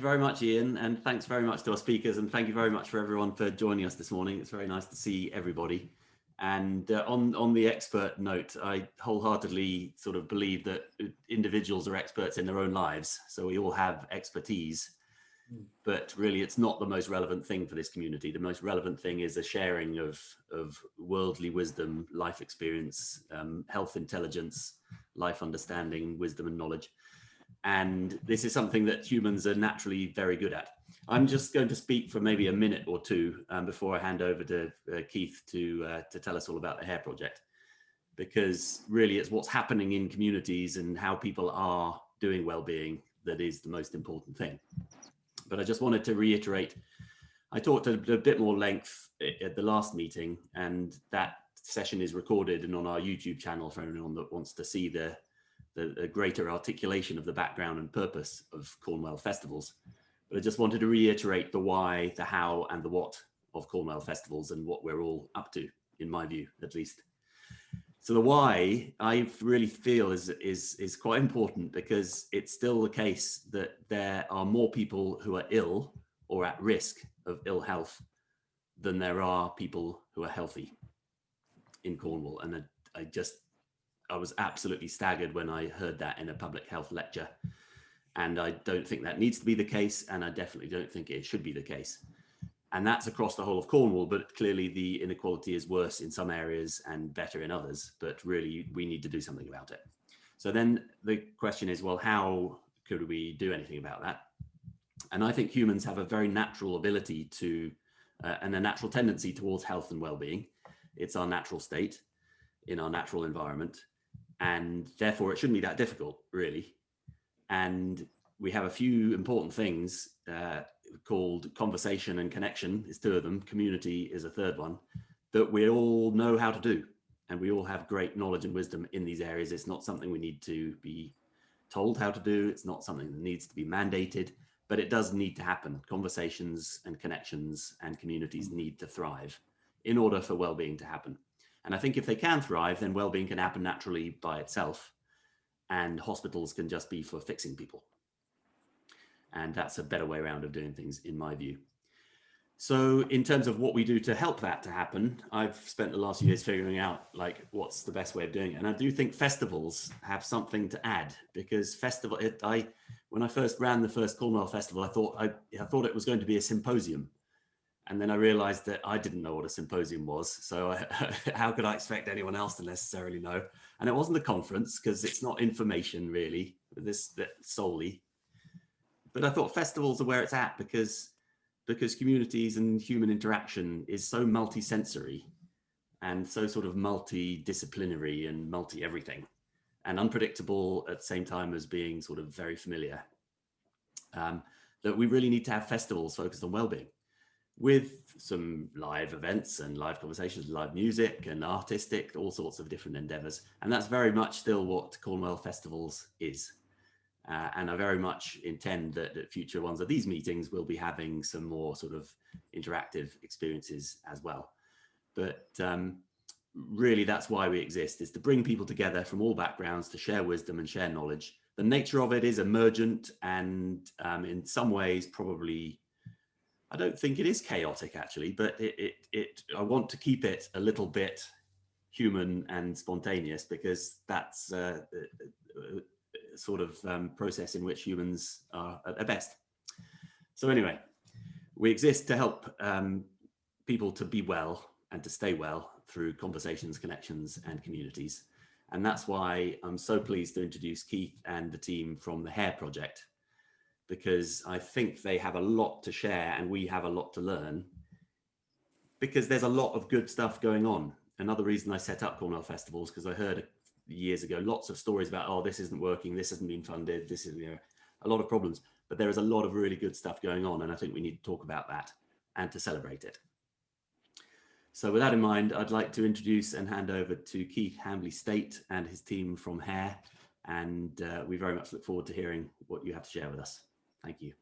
very much, Ian, and thanks very much to our speakers, and thank you very much for everyone for joining us this morning. It's very nice to see everybody. And on the expert note, I wholeheartedly sort of believe that individuals are experts in their own lives, so we all have expertise, but really it's not the most relevant thing for this community. The most relevant thing is a sharing of worldly wisdom, life experience, health intelligence, life understanding, wisdom and knowledge. And this is something that humans are naturally very good at. I'm just going to speak for maybe a minute or two before I hand over to Keith to tell us all about the HARE project, because really it's what's happening in communities and how people are doing well-being that is the most important thing. But I just wanted to reiterate, I talked a bit more length at the last meeting, and that session is recorded and on our YouTube channel for anyone that wants to see the greater articulation of the background and purpose of CornWELL Festivals. But I just wanted to reiterate the why, the how, and the what of CornWELL Festivals and what we're all up to, in my view, at least. So the why, I really feel is quite important, because it's still the case that there are more people who are ill or at risk of ill health than there are people who are healthy in Cornwall. And I was absolutely staggered when I heard that in a public health lecture. And I don't think that needs to be the case. And I definitely don't think it should be the case. And that's across the whole of Cornwall, but clearly the inequality is worse in some areas and better in others, but really we need to do something about it. So then the question is, well, how could we do anything about that? And I think humans have a very natural ability to, and a natural tendency towards health and well-being. It's our natural state in our natural environment. And therefore it shouldn't be that difficult, really. And we have a few important things called conversation and connection is two of them. Community is a third one that we all know how to do. And we all have great knowledge and wisdom in these areas. It's not something we need to be told how to do. It's not something that needs to be mandated, but it does need to happen. Conversations and connections and communities need to thrive in order for well-being to happen. And I think if they can thrive, then well-being can happen naturally by itself. And hospitals can just be for fixing people. And that's a better way around of doing things, in my view. So in terms of what we do to help that to happen, I've spent the last few years figuring out like what's the best way of doing it. And I do think festivals have something to add, because when I first ran the first CornWELL Festival, I thought it was going to be a symposium. And then I realized that I didn't know what a symposium was. So how could I expect anyone else to necessarily know? And it wasn't a conference, because it's not information really, solely. But I thought festivals are where it's at, because communities and human interaction is so multi-sensory and so sort of multidisciplinary and multi-everything and unpredictable at the same time as being sort of very familiar, that we really need to have festivals focused on well-being, with some live events and live conversations, live music and artistic, all sorts of different endeavors. And that's very much still what CornWELL Festivals is. And I very much intend that at future ones of these meetings, we'll be having some more sort of interactive experiences as well. But really, that's why we exist, is to bring people together from all backgrounds to share wisdom and share knowledge. The nature of it is emergent and in some ways probably, I don't think it is chaotic actually, but I want to keep it a little bit human and spontaneous, because that's sort of process in which humans are at their best. So anyway, we exist to help people to be well and to stay well through conversations, connections, and communities. And that's why I'm so pleased to introduce Keith and the team from the HARE project, because I think they have a lot to share and we have a lot to learn, because there's a lot of good stuff going on. Another reason I set up CornWELL Festivals, because I heard years ago lots of stories about, oh, this isn't working, this hasn't been funded, this is, a lot of problems, but there is a lot of really good stuff going on, and I think we need to talk about that and to celebrate it. So with that in mind, I'd like to introduce and hand over to Keith Hambley-State and his team from HARE, and we very much look forward to hearing what you have to share with us. Thank you.